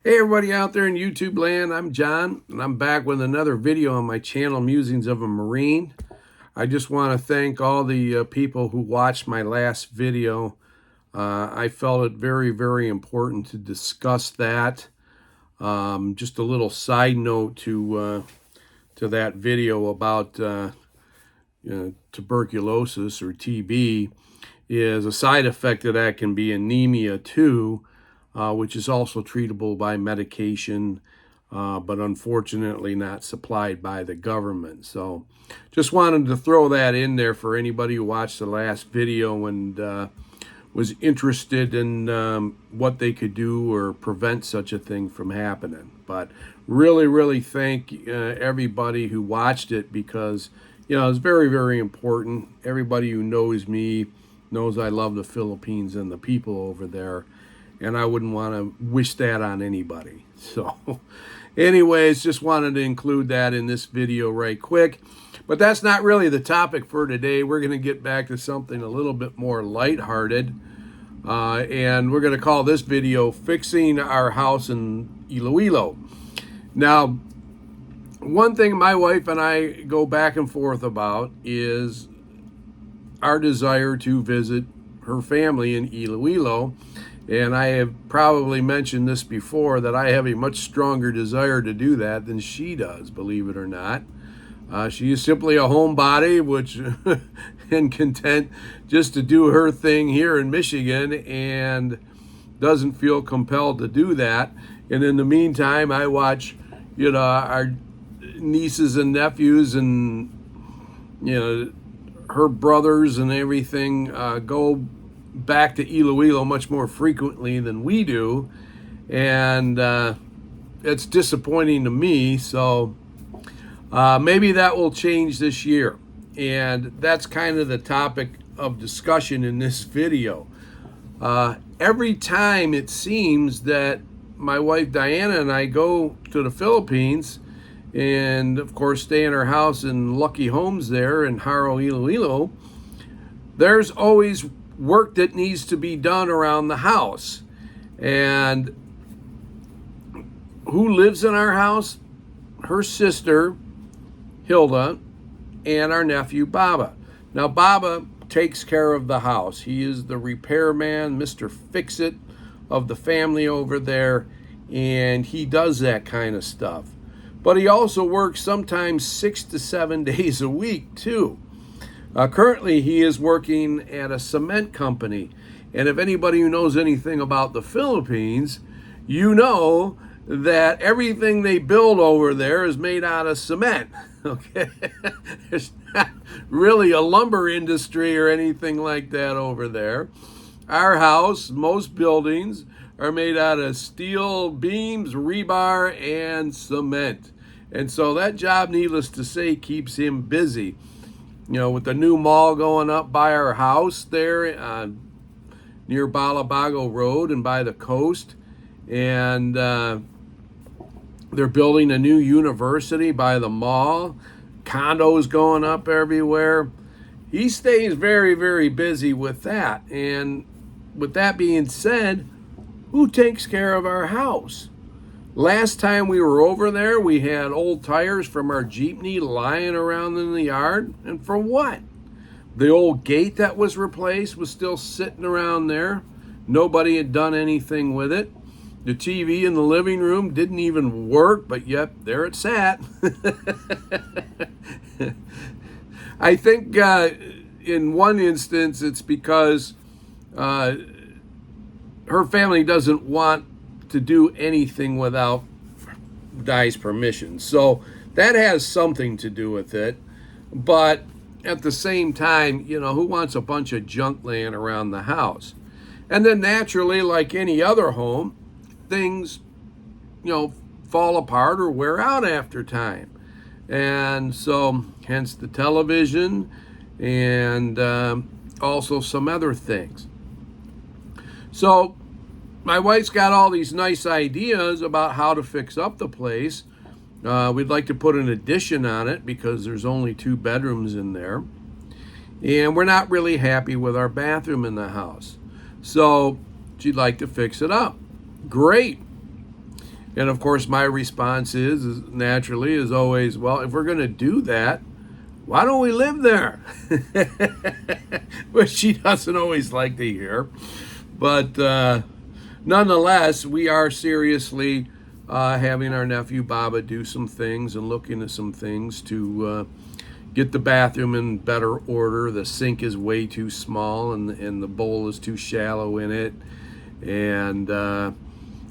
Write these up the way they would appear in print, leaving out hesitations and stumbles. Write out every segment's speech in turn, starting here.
Hey everybody out there in YouTube land, I'm John, and I'm back with another video on my channel, Musings of a Marine. I just want to thank all the people who watched my last video. I felt it very, very important to discuss that. Just a little side note to that video about tuberculosis or TB is a side effect of that can be anemia too, which is also treatable by medication, but unfortunately not supplied by the government. So just wanted to throw that in there for anybody who watched the last video and was interested in what they could do or prevent such a thing from happening. But really, really thank everybody who watched it because, it's very, very important. Everybody who knows me knows I love the Philippines and the people over there, and I wouldn't want to wish that on anybody. So anyways, just wanted to include that in this video right quick. But that's not really the topic for today. We're going to get back to something a little bit more lighthearted. And we're going to call this video Fixing Our House in Iloilo. Now, one thing my wife and I go back and forth about is our desire to visit her family in Iloilo. And I have probably mentioned this before, that I have a much stronger desire to do that than she does, believe it or not. She is simply a homebody, which and content just to do her thing here in Michigan and doesn't feel compelled to do that. And in the meantime, I watch, our nieces and nephews and, her brothers and everything go back to Iloilo much more frequently than we do. And it's disappointing to me. So maybe that will change this year. And that's kind of the topic of discussion in this video. Every time it seems that my wife Diana and I go to the Philippines and, of course, stay in our house in Lucky Homes there in Haro, Iloilo, there's always work that needs to be done around the house. And who lives in our house? Her sister, Hilda, and our nephew, Baba. Now, Baba takes care of the house. He is the repairman, Mr. Fix-It of the family over there, and he does that kind of stuff. But he also works sometimes 6 to 7 days a week, too. Currently, he is working at a cement company. And if anybody who knows anything about the Philippines, you know that everything they build over there is made out of cement. Okay, there's not really a lumber industry or anything like that over there. Our house, most buildings are made out of steel beams, rebar, and cement. And so that job, needless to say, keeps him busy. With the new mall going up by our house there near Balabago Road and by the coast. And they're building a new university by the mall. Condos going up everywhere. He stays very, very busy with that. And with that being said, who takes care of our house? Last time we were over there, we had old tires from our Jeepney lying around in the yard. And for what? The old gate that was replaced was still sitting around there. Nobody had done anything with it. The TV in the living room didn't even work, but yet there it sat. I think in one instance it's because her family doesn't want to do anything without Di's permission. So that has something to do with it. But at the same time, who wants a bunch of junk laying around the house? And then naturally, like any other home, things, fall apart or wear out after time. And so hence the television and also some other things. So my wife's got all these nice ideas about how to fix up the place. We'd like to put an addition on it because there's only 2 bedrooms in there. And we're not really happy with our bathroom in the house. So she'd like to fix it up. Great. And of course, my response is naturally, is always, well, if we're going to do that, why don't we live there? Which she doesn't always like to hear. But nonetheless, we are seriously having our nephew Baba do some things and looking at some things to get the bathroom in better order. The sink is way too small and the bowl is too shallow in it. And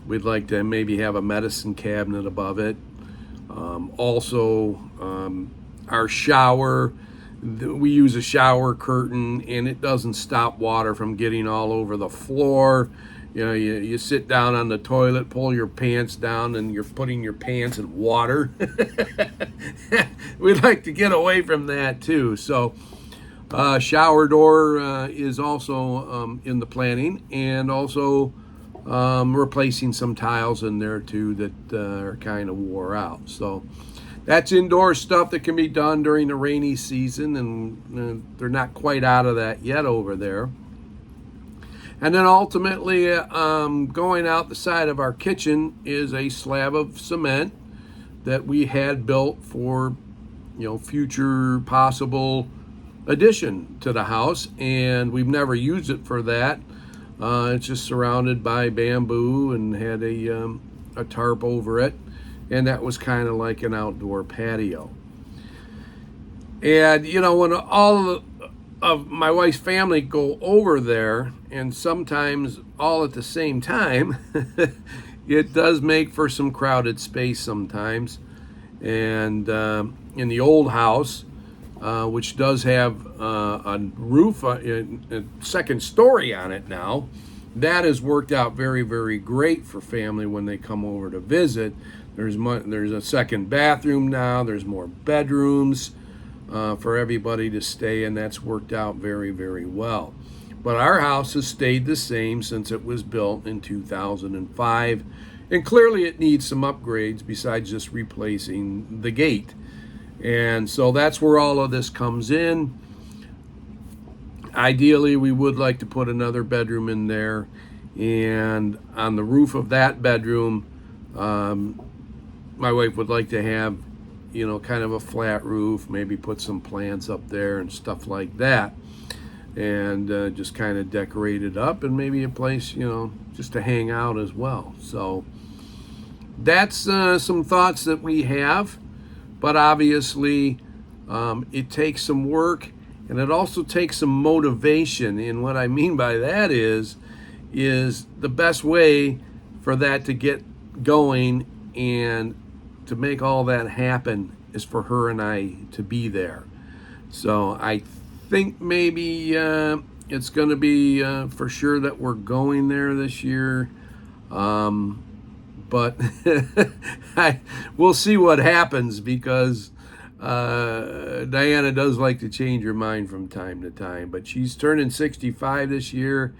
we'd like to maybe have a medicine cabinet above it. Also, our shower, we use a shower curtain and it doesn't stop water from getting all over the floor. You know, you sit down on the toilet, pull your pants down, and you're putting your pants in water. We'd like to get away from that too. So shower door is also in the planning, and also replacing some tiles in there too that are kind of wore out. So that's indoor stuff that can be done during the rainy season, and they're not quite out of that yet over there. And then ultimately, going out the side of our kitchen is a slab of cement that we had built for, future possible addition to the house, and we've never used it for that. It's just surrounded by bamboo and had a tarp over it, and that was kind of like an outdoor patio. And when all of my wife's family go over there, and sometimes all at the same time, it does make for some crowded space sometimes. And in the old house, which does have a roof, a second story on it now, that has worked out very, very great for family when they come over to visit. There's a second bathroom now. There's more bedrooms for everybody to stay, and that's worked out very, very well. But our house has stayed the same since it was built in 2005, and clearly it needs some upgrades besides just replacing the gate. And so that's where all of this comes in. Ideally, we would like to put another bedroom in there, and on the roof of that bedroom, my wife would like to have kind of a flat roof, maybe put some plants up there and stuff like that, and just kind of decorate it up, and maybe a place, just to hang out as well. So that's some thoughts that we have, but obviously it takes some work, and it also takes some motivation. And what I mean by that is the best way for that to get going and to make all that happen is for her and I to be there. So I think maybe it's going to be for sure that we're going there this year. But we'll see what happens, because Diana does like to change her mind from time to time. But she's turning 65 this year,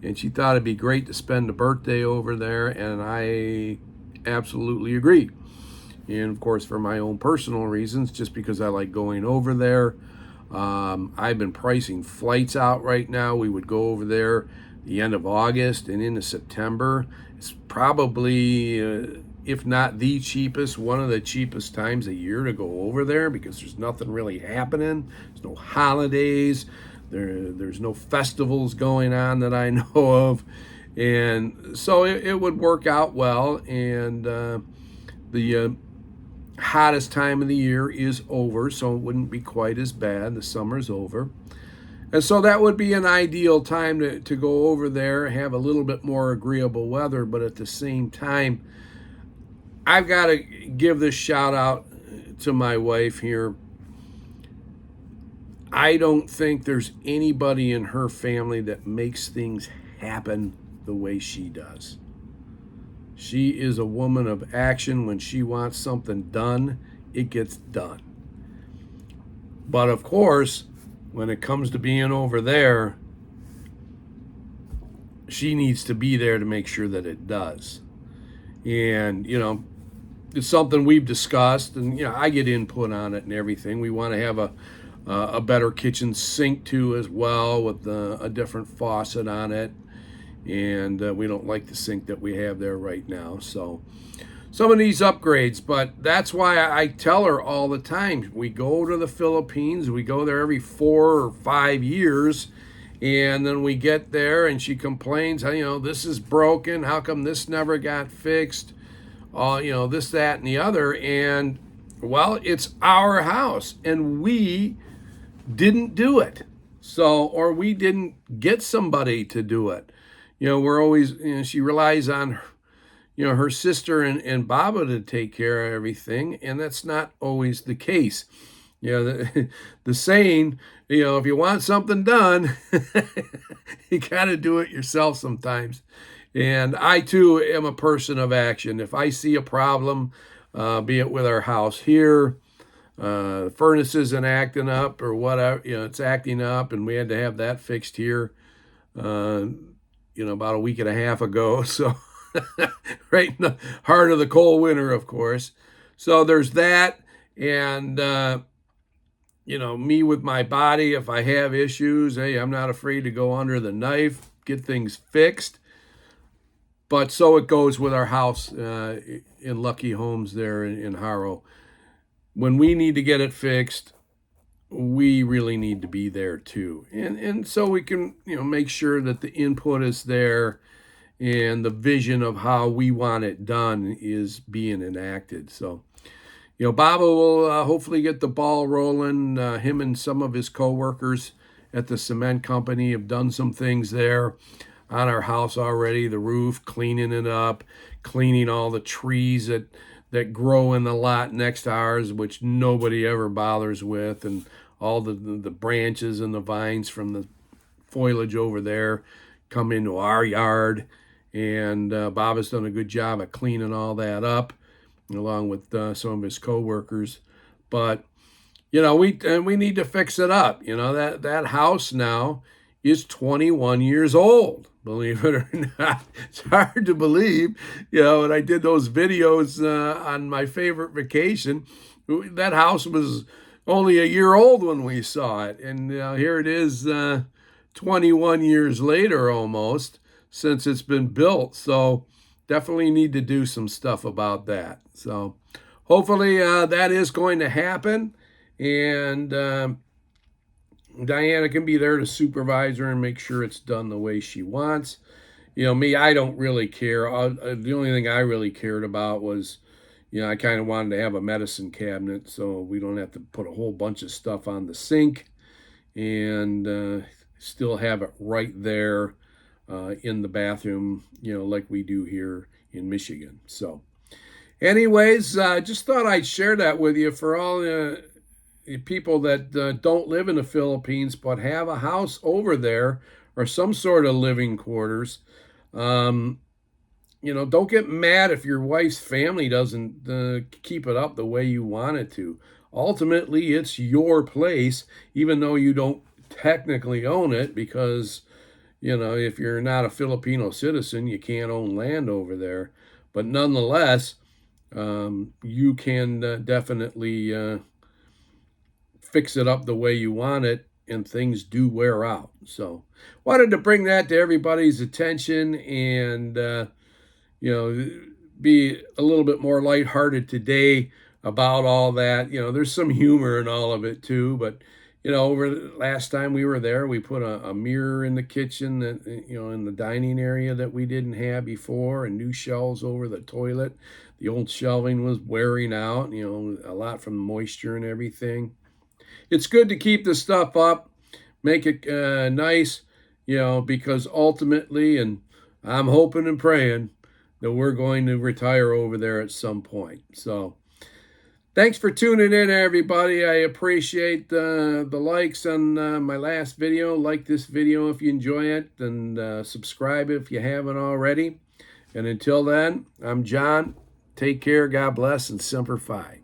and she thought it'd be great to spend the birthday over there, and I absolutely agree. And of course, for my own personal reasons, just because I like going over there. I've been pricing flights out right now. We would go over there the end of August and into September. It's probably, if not the cheapest, one of the cheapest times a year to go over there, because there's nothing really happening. There's no holidays. There's no festivals going on that I know of. And so it would work out well. And the hottest time of the year is over, so it wouldn't be quite as bad. The summer's over. And so that would be an ideal time to go over there, have a little bit more agreeable weather. But at the same time, I've got to give this shout out to my wife here. I don't think there's anybody in her family that makes things happen the way she does. She is a woman of action. When she wants something done, it gets done. But of course, when it comes to being over there, she needs to be there to make sure that it does. And, it's something we've discussed, and, I get input on it and everything. We want to have a better kitchen sink too as well, with a different faucet on it. And we don't like the sink that we have there right now. So some of these upgrades. But that's why I tell her all the time, we go to the Philippines, we go there every 4 or 5 years, and then we get there and she complains, this is broken, how come this never got fixed, this, that, and the other. And well, it's our house and we didn't do it. So, or we didn't get somebody to do it. We're always, she relies on her sister and Baba to take care of everything, and that's not always the case. The saying, if you want something done, you got to do it yourself sometimes. And I too am a person of action. If I see a problem, be it with our house here, furnace isn't acting up or whatever, it's acting up, and we had to have that fixed here, about a week and a half ago. So right in the heart of the cold winter, of course. So there's that. And, me with my body, if I have issues, hey, I'm not afraid to go under the knife, get things fixed. But so it goes with our house in Lucky Homes there in Haro. When we need to get it fixed, we really need to be there too. And so we can, make sure that the input is there and the vision of how we want it done is being enacted. So, Baba will hopefully get the ball rolling. Him and some of his co-workers at the cement company have done some things there on our house already. The roof, cleaning it up, cleaning all the trees that grow in the lot next to ours, which nobody ever bothers with, and all the branches and the vines from the foliage over there come into our yard. And Baba's done a good job of cleaning all that up, along with some of his co-workers. But we need to fix it up. That house now is 21 years old, believe it or not. It's hard to believe. And I did those videos on my favorite vacation. That house was only a year old when we saw it, and here it is 21 years later almost since it's been built. So definitely need to do some stuff about that. So hopefully that is going to happen. And Diana can be there to supervise her and make sure it's done the way she wants. Me, I don't really care. The only thing I really cared about was, I kind of wanted to have a medicine cabinet so we don't have to put a whole bunch of stuff on the sink, and still have it right there in the bathroom, like we do here in Michigan. So anyways, just thought I'd share that with you for all people that don't live in the Philippines but have a house over there or some sort of living quarters. Don't get mad if your wife's family doesn't keep it up the way you want it to. Ultimately, it's your place, even though you don't technically own it, because if you're not a Filipino citizen, you can't own land over there. But nonetheless, you can definitely fix it up the way you want it, and things do wear out. So wanted to bring that to everybody's attention, and be a little bit more lighthearted today about all that. There's some humor in all of it too, but over the last time we were there, we put a mirror in the kitchen that, in the dining area that we didn't have before, and new shelves over the toilet. The old shelving was wearing out, a lot from moisture and everything. It's good to keep the stuff up, make it nice, because ultimately, and I'm hoping and praying that we're going to retire over there at some point. So thanks for tuning in, everybody. I appreciate the likes on my last video. Like this video if you enjoy it, and subscribe if you haven't already. And until then, I'm John. Take care, God bless, and Semper Fi.